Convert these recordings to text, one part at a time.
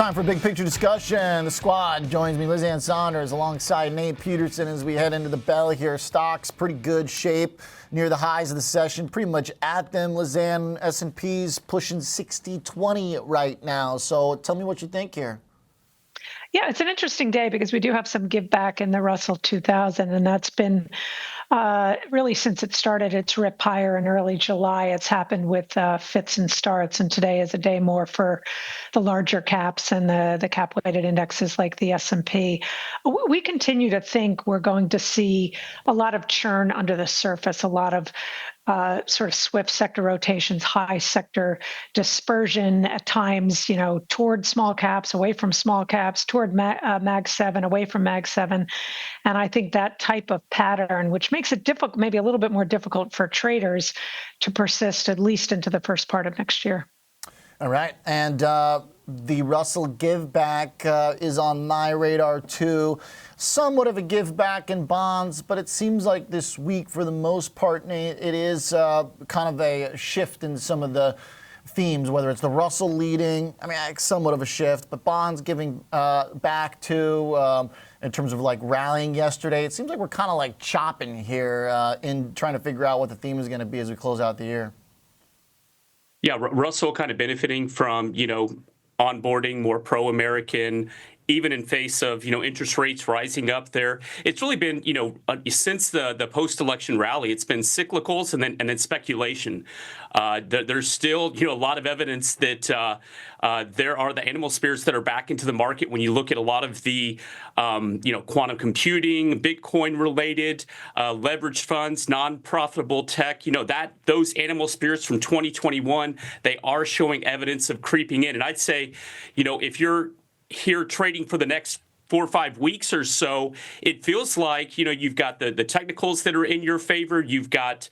Time for big picture discussion. The squad joins me, Liz Ann Sonders, alongside Nate Peterson as we head into the bell here. Stocks pretty good shape near the highs of the session, pretty much at them. Liz Ann, S&P's pushing 60-20 right now. So tell me what you think here. Yeah, it's an interesting day because we do have some give back in the Russell 2000, and that's been really since it started its rip higher in early July. It's happened with fits and starts, and today is a day more for the larger caps and the cap-weighted indexes like the S&P. We continue to think we're going to see a lot of churn under the surface, a lot of sort of swift sector rotations, high sector dispersion at times, toward small caps, away from small caps, toward Mag 7, away from Mag 7. And I think that type of pattern, which makes it difficult, maybe a little bit more difficult for traders to persist at least into the first part of next year. All right. And the Russell give back is on my radar too. Somewhat of a give back in bonds, but it seems like this week, for the most part, Nate, it is kind of a shift in some of the themes, whether it's the Russell leading, somewhat of a shift, but bonds giving back too, in terms of like rallying yesterday. It seems like we're kind of like chopping here in trying to figure out what the theme is going to be as we close out the year. Yeah, Russell kind of benefiting from, onboarding more pro-American, even in face of, interest rates rising up there. It's really been, since the post-election rally, it's been cyclicals and then speculation. There's still, a lot of evidence that there are the animal spirits that are back into the market. When you look at a lot of the, quantum computing, Bitcoin-related, leveraged funds, non-profitable tech, those animal spirits from 2021, they are showing evidence of creeping in. And I'd say, if you're here trading for the next 4 or 5 weeks or so, it feels like, you've got the technicals that are in your favor. You've got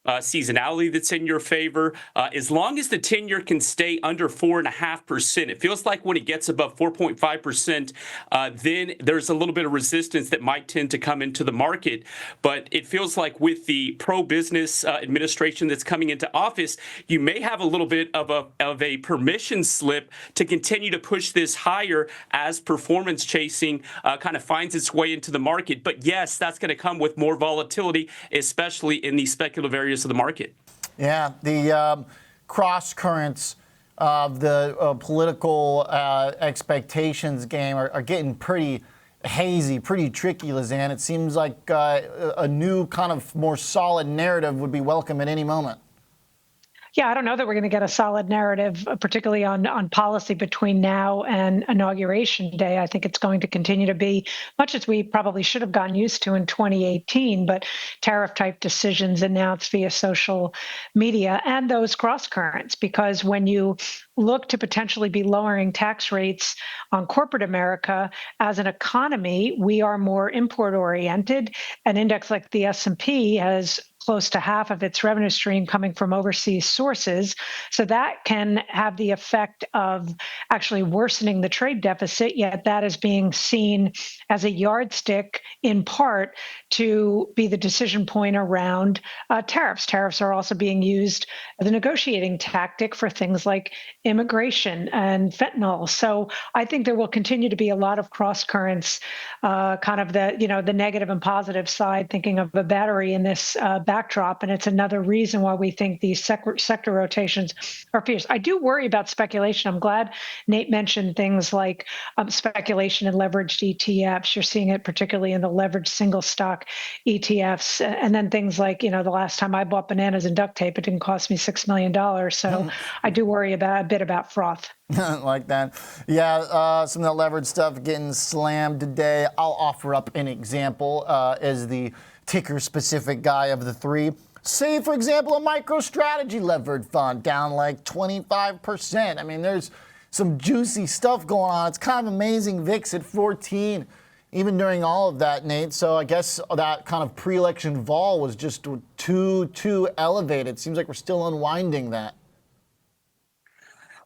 seasonality that's in your favor. As long as the 10-year can stay under 4.5%, it feels like when it gets above 4.5%, then there's a little bit of resistance that might tend to come into the market. But it feels like with the pro-business administration that's coming into office, you may have a little bit of a permission slip to continue to push this higher as performance chasing kind of finds its way into the market. But yes, that's going to come with more volatility, especially in the speculative areas of the market. Yeah, the cross currents of the political expectations game are getting pretty hazy, pretty tricky, Liz Ann. It seems like a new kind of more solid narrative would be welcome at any moment. Yeah, I don't know that we're going to get a solid narrative, particularly on policy between now and Inauguration Day. I think it's going to continue to be much as we probably should have gotten used to in 2018, but tariff-type decisions announced via social media and those cross currents, because when you look to potentially be lowering tax rates on corporate America as an economy, we are more import-oriented. An index like the S&P has close to half of its revenue stream coming from overseas sources. So that can have the effect of actually worsening the trade deficit, yet that is being seen as a yardstick in part to be the decision point around tariffs. Tariffs are also being used as a negotiating tactic for things like immigration and fentanyl. So I think there will continue to be a lot of cross currents, kind of the negative and positive side, thinking of a battery in this backdrop, and it's another reason why we think these sector rotations are fierce. I do worry about speculation. I'm glad Nate mentioned things like speculation in leveraged ETFs. You're seeing it particularly in the leveraged single stock ETFs, and then things like, the last time I bought bananas and duct tape, it didn't cost me $6 million. So I do worry a bit about froth. Like that. Yeah, some of that leverage stuff getting slammed today. I'll offer up an example as the ticker-specific guy of the three. Say, for example, a MicroStrategy levered fund down like 25%. There's some juicy stuff going on. It's kind of amazing. VIX at 14, even during all of that, Nate. So I guess that kind of pre-election vol was just too elevated. Seems like we're still unwinding that.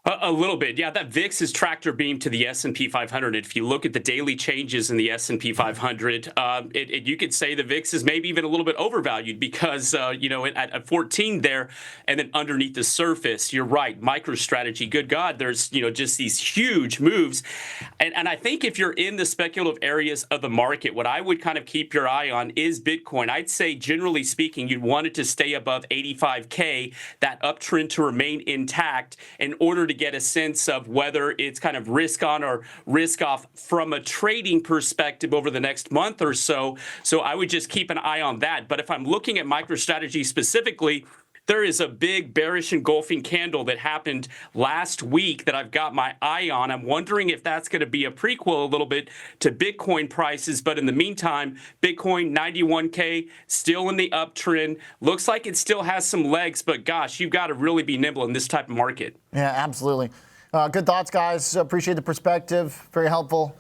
A little bit, yeah. That VIX is tractor beam to the S&P 500. If you look at the daily changes in the S&P 500, you could say the VIX is maybe even a little bit overvalued because at 14 there, and then underneath the surface, you're right. MicroStrategy, good God, there's just these huge moves, and I think if you're in the speculative areas of the market, what I would kind of keep your eye on is Bitcoin. I'd say generally speaking, you'd want it to stay above 85K, that uptrend to remain intact in order to get a sense of whether it's kind of risk on or risk off from a trading perspective over the next month or so. So I would just keep an eye on that. But if I'm looking at MicroStrategy specifically, there is a big bearish engulfing candle that happened last week that I've got my eye on. I'm wondering if that's going to be a prequel a little bit to Bitcoin prices. But in the meantime, Bitcoin 91K still in the uptrend. Looks like it still has some legs, but gosh, you've got to really be nimble in this type of market. Yeah, absolutely. Good thoughts, guys. Appreciate the perspective. Very helpful.